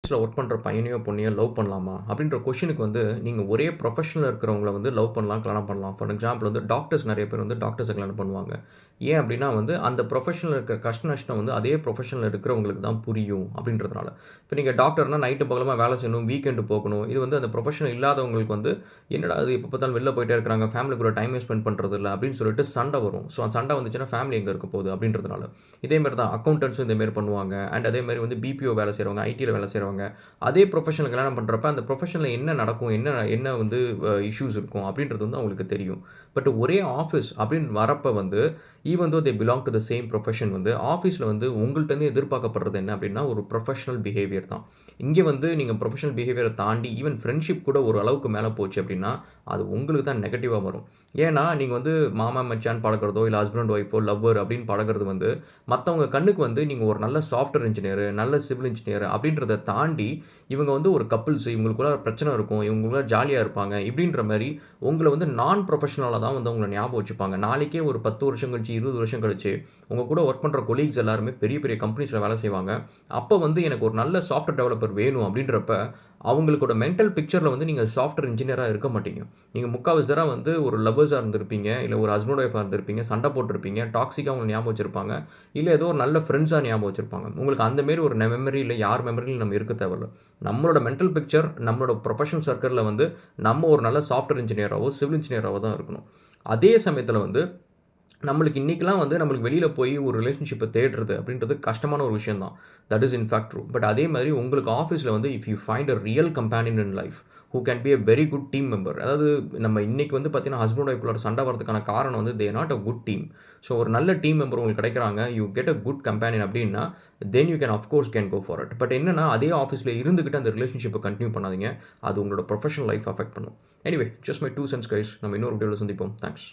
Work பண்ணுற பையனையோ பொண்ணையோ love பண்ணலாமா அப்படின்ற கொஷனுக்கு வந்து நீங்கள் ஒரே ப்ரொஃபஷனில் இருக்கிறவங்கள வந்து லவ் பண்ணலாம், கல்யாணம் பண்ணலாம். ஃபார் எக்ஸாம்பிள் வந்து டாக்டர்ஸ் நிறைய பேர் வந்து டாக்டர்ஸை கல்யாணம் பண்ணுவாங்க. ஏன் அப்படின்னா வந்து அந்த ப்ரொஃபஷனில் இருக்கிற கஷ்ட நஷ்டம் வந்து அதே ப்ரொஃபஷனில் இருக்கிறவங்களுக்கு தான் புரியும் அப்படின்றதுனால. இப்போ நீங்கள் டாக்டர்னா நைட்டு பகலமாக வேலை செய்யணும், வீக்கெண்டு போகணும். இது வந்து அந்த ப்ரொஃபஷனல் இல்லாதவங்களுக்கு வந்து என்னடா அது எப்போ பார்த்தாலும் வெளில போயிட்டே இருக்கிறாங்க, ஃபேமிலி கூட டைமே ஸ்பெண்ட் பண்ணுறது இல்லை அப்படின்னு சொல்லிட்டு சண்டை வரும். ஸோ அந்த சண்டை வந்துச்சுன்னா ஃபேமிலி எங்கே இருக்க போகுது அப்படின்றதுனால. இதேமாரி தான் அக்கௌண்டன்ஸும் இதேமாரி பண்ணுவாங்க. அண்ட் அதேமாதிரி வந்து பிபிஓ வேலை செய்கிறவங்க, ஐடியில் வேலை செய்கிறவங்க அதே ப்ரொஃபஷனல் கல்யாணம் பண்ணுறப்ப அந்த ப்ரொஃபஷனில் என்ன நடக்கும், என்ன என்ன வந்து இஷ்யூஸ் இருக்கும் அப்படின்றது வந்து அவங்களுக்கு தெரியும். பட் ஒரே ஆஃபீஸ் அப்படின்னு வரப்போ வந்து even though they belong to the same profession வந்து ஆஃபீஸில் வந்து உங்கள்கிட்டருந்து எதிர்பார்க்கப்படுறது என்ன அப்படின்னா ஒரு ப்ரொஃபஷனல் பிஹேவியர் தான். இங்கே வந்து நீங்கள் ப்ரொஃபஷனல் பிஹேவியரை தாண்டி ஈவன் ஃப்ரெண்ட்ஷிப் கூட ஒரு அளவுக்கு மேலே போச்சு அப்படின்னா அது உங்களுக்கு தான் நெகட்டிவாக வரும். ஏன்னா நீங்கள் வந்து மாமா மச்சான் பழகிறதோ இல்லை ஹஸ்பண்ட் ஒய்ஃபோ லவ்வர் அப்படின்னு பழகிறது வந்து மற்றவங்க கண்ணுக்கு வந்து நீங்கள் ஒரு நல்ல சாஃப்ட்வேர் இன்ஜினியர், நல்ல சிவில் இன்ஜினியர் அப்படின்றத தாண்டி இவங்க வந்து ஒரு கப்பிள்ஸ், இவங்களுக்குள்ள பிரச்சனை இருக்கும், இவங்களுக்குள்ள ஜாலியாக இருப்பாங்க இப்படின்ற மாதிரி உங்களை வந்து நான் ப்ரொஃபஷனலாக தான் வந்து உங்களை ஞாபகம் வச்சுப்பாங்க. நாளைக்கே ஒரு 10 வருஷம் கழிச்சு 20 வருஷம் கழிச்சு உங்கள் கூட ஒர்க் பண்ணுற கொலீக்ஸ் எல்லாருமே பெரிய பெரிய கம்பெனிஸில் வேலை செய்வாங்க. அப்போ வந்து எனக்கு ஒரு நல்ல சாஃப்ட்வேர் டெவலப்பர் வேணும் அப்படின்றப்ப அவங்களோட மென்டல் பிக்சரில் வந்து நீங்கள் சாஃப்ட்வேர் இன்ஜினியராக இருக்க மாட்டீங்க. நீங்கள் முக்கால்வாசி தடவை வந்து ஒரு லவ்வர்ஸாக இருந்திருப்பீங்க, இல்லை ஒரு ஹஸ்பண்ட் ஒய்ஃபாக இருந்திருப்பீங்க, சண்டை போட்டிருப்பீங்க, டாக்ஸிக்காக உங்களை ஞாபகம் வச்சிருப்பாங்க, இல்லை ஏதோ ஒரு நல்ல ஃப்ரெண்ட்ஸாக ஞாபகம் வச்சிருப்பாங்க. உங்களுக்கு அந்தமாரி ஒரு மெமரி இல்லை யார் மெமரியிலும் நம்ம இருக்க தேவையில்ல. நம்மளோட மென்டல் பிக்சர் நம்மளோட ப்ரொஃபஷனல் சர்க்கிளில் வந்து நம்ம ஒரு நல்ல சாஃப்ட்வேர் இன்ஜினியராகவோ சிவில் இன்ஜினியராகவோ தான் இருக்கணும். அதே சமயத்தில் வந்து நம்மளுக்கு இன்றைக்கெலாம் வந்து நம்மளுக்கு வெளியில் போய் ஒரு ரிலேஷன்ஷிப்பை தேடுறது அப்படின்றது கஷ்டமான ஒரு விஷயம் தான். That is in fact true. But அதே மாதிரி உங்களுக்கு ஆஃபீஸில் வந்து if you find a real companion in life who can be a very good team member. அதாவது நம்ம இன்றைக்கி வந்து பார்த்தீங்கன்னா ஹஸ்பண்ட் ஒய்ஃபோட சண்டை வரதுக்கான காரணம் வந்து they not a good team. So ஒரு நல்ல டீம் மெம்பர் உங்களுக்கு கிடைக்கிறாங்க, you get a good companion அப்படின்னா then you can of course can go for it. But என்னன்னா அதே ஆஃபீஸில் இருந்துக்கிட்டு அந்த ரிலேஷன்ஷிப்பை கண்டினியூ பண்ணாதீங்க. அது உங்களோட ப்ரொஃபஷனல் லைஃப் அஃபெக்ட் பண்ணும். Anyway just my 2 cents guys. நம்ம இன்னொரு வீடியோவில் சந்திப்போம். தேங்க்ஸ்.